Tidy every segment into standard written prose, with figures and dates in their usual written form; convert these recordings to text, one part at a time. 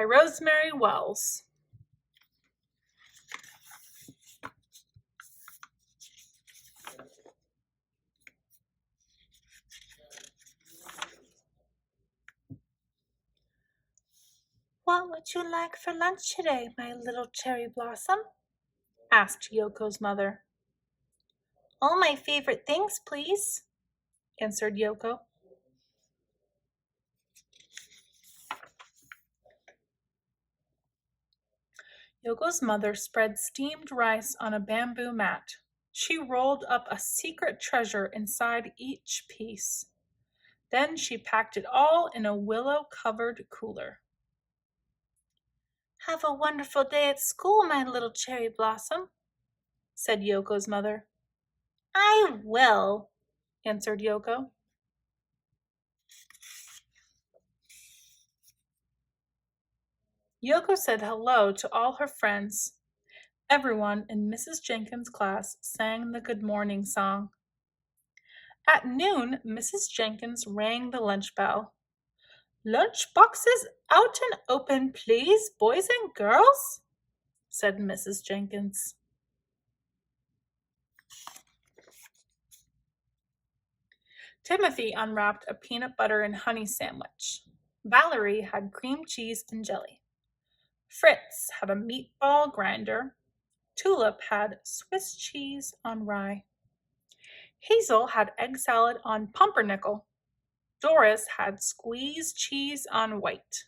Rosemary Wells. What would you like for lunch today, my little cherry blossom? Asked Yoko's mother. All my favorite things, please, answered Yoko. Yoko's mother spread steamed rice on a bamboo mat. She rolled up a secret treasure inside each piece. Then she packed it all in a willow-covered cooler. Have a wonderful day at school, my little cherry blossom, said Yoko's mother. I will, answered Yoko. Yoko said hello to all her friends. Everyone in Mrs. Jenkins' class sang the good morning song. At noon, Mrs. Jenkins rang the lunch bell. Lunch boxes out and open, please, boys and girls, said Mrs. Jenkins. Timothy unwrapped a peanut butter and honey sandwich. Valerie had cream cheese and jelly. Fritz had a meatball grinder. Tulip had Swiss cheese on rye. Hazel had egg salad on pumpernickel. Doris had squeezed cheese on white.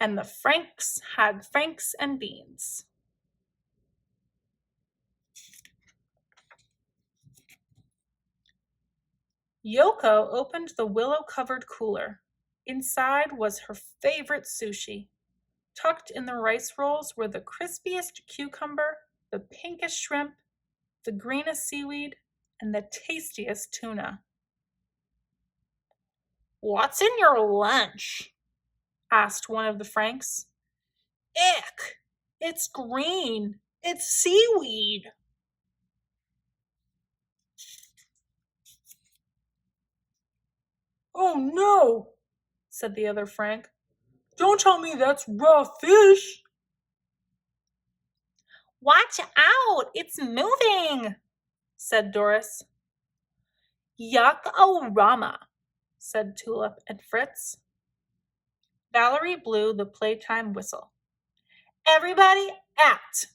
And the Franks had franks and beans. Yoko opened the willow-covered cooler. Inside was her favorite sushi. Tucked in the rice rolls were the crispiest cucumber, the pinkest shrimp, the greenest seaweed, and the tastiest tuna. What's in your lunch? Asked one of the Franks. Ick! It's green. It's seaweed. Oh no, said the other Frank. Don't tell me that's raw fish. Watch out, it's moving, said Doris. Yuck-o-rama, said Tulip and Fritz. Valerie blew the playtime whistle. Everybody act,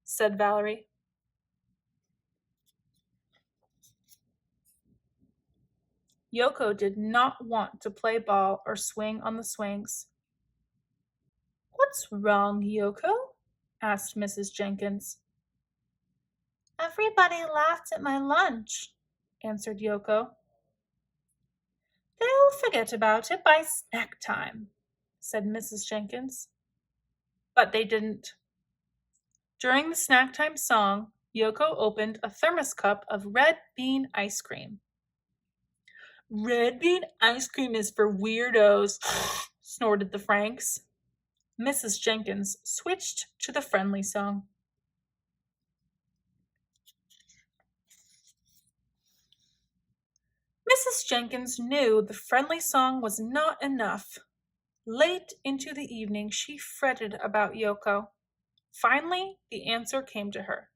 said Valerie. Yoko did not want to play ball or swing on the swings. What's wrong, Yoko? Asked Mrs. Jenkins. Everybody laughed at my lunch, answered Yoko. They'll forget about it by snack time, said Mrs. Jenkins. But they didn't. During the snack time song, Yoko opened a thermos cup of red bean ice cream. Red bean ice cream is for weirdos, snorted the Franks. Mrs. Jenkins switched to the friendly song. Mrs. Jenkins knew the friendly song was not enough. Late into the evening, she fretted about Yoko. Finally, the answer came to her.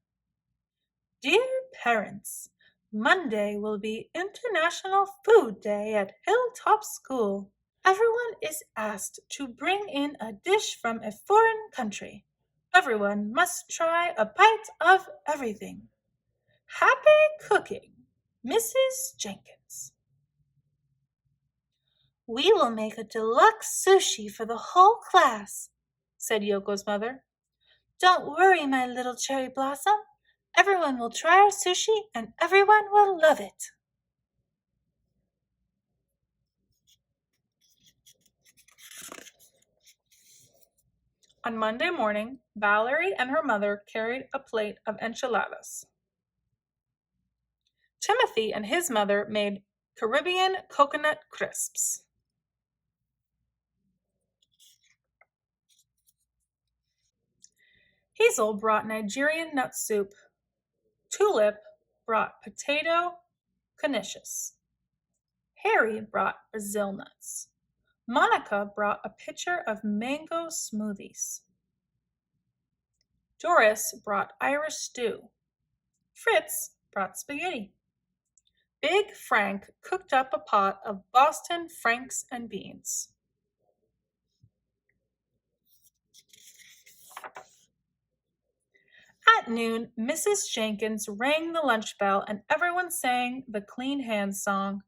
Dear parents, Monday will be International Food Day at Hilltop School. Everyone is asked to bring in a dish from a foreign country. Everyone must try a bite of everything. Happy cooking, Mrs. Jenkins. We will make a deluxe sushi for the whole class, said Yoko's mother. Don't worry, my little cherry blossom. Everyone will try our sushi and everyone will love it. On Monday morning, Valerie and her mother carried a plate of enchiladas. Timothy and his mother made Caribbean coconut crisps. Hazel brought Nigerian nut soup. Tulip brought potato knishes. Harry brought Brazil nuts. Monica brought a pitcher of mango smoothies. Doris brought Irish stew. Fritz brought spaghetti. Big Frank cooked up a pot of Boston franks and beans. At noon, Mrs. Jenkins rang the lunch bell and everyone sang the Clean Hands song.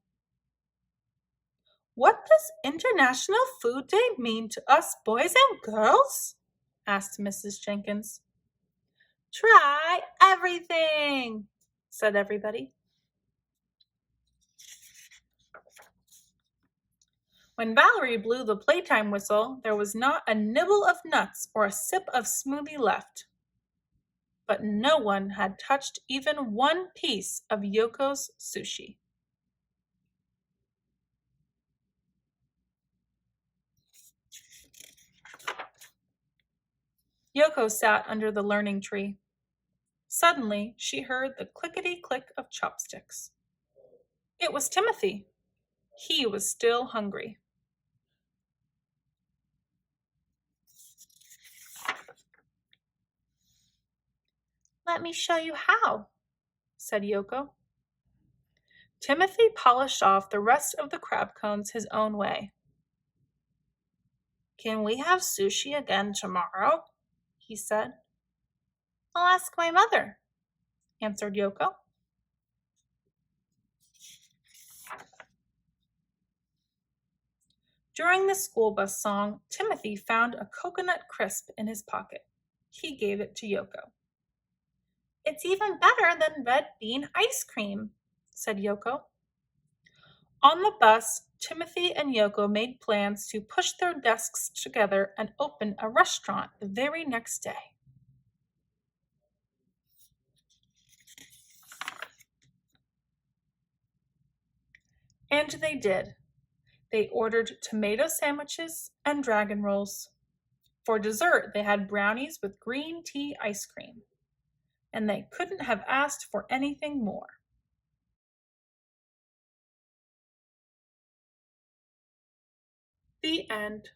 "What does International Food Day mean to us boys and girls?" asked Mrs. Jenkins. "Try everything," said everybody. When Valerie blew the playtime whistle, there was not a nibble of nuts or a sip of smoothie left. But no one had touched even one piece of Yoko's sushi. Yoko sat under the learning tree. Suddenly, she heard the clickety-click of chopsticks. It was Timothy. He was still hungry. "Let me show you how," said Yoko. Timothy polished off the rest of the crab cones his own way. "Can we have sushi again tomorrow?" he said. "I'll ask my mother," answered Yoko. During the school bus song, Timothy found a coconut crisp in his pocket. He gave it to Yoko. "It's even better than red bean ice cream," said Yoko. On the bus, Timothy and Yoko made plans to push their desks together and open a restaurant the very next day. And they did. They ordered tomato sandwiches and dragon rolls. For dessert, they had brownies with green tea ice cream. And they couldn't have asked for anything more. The end.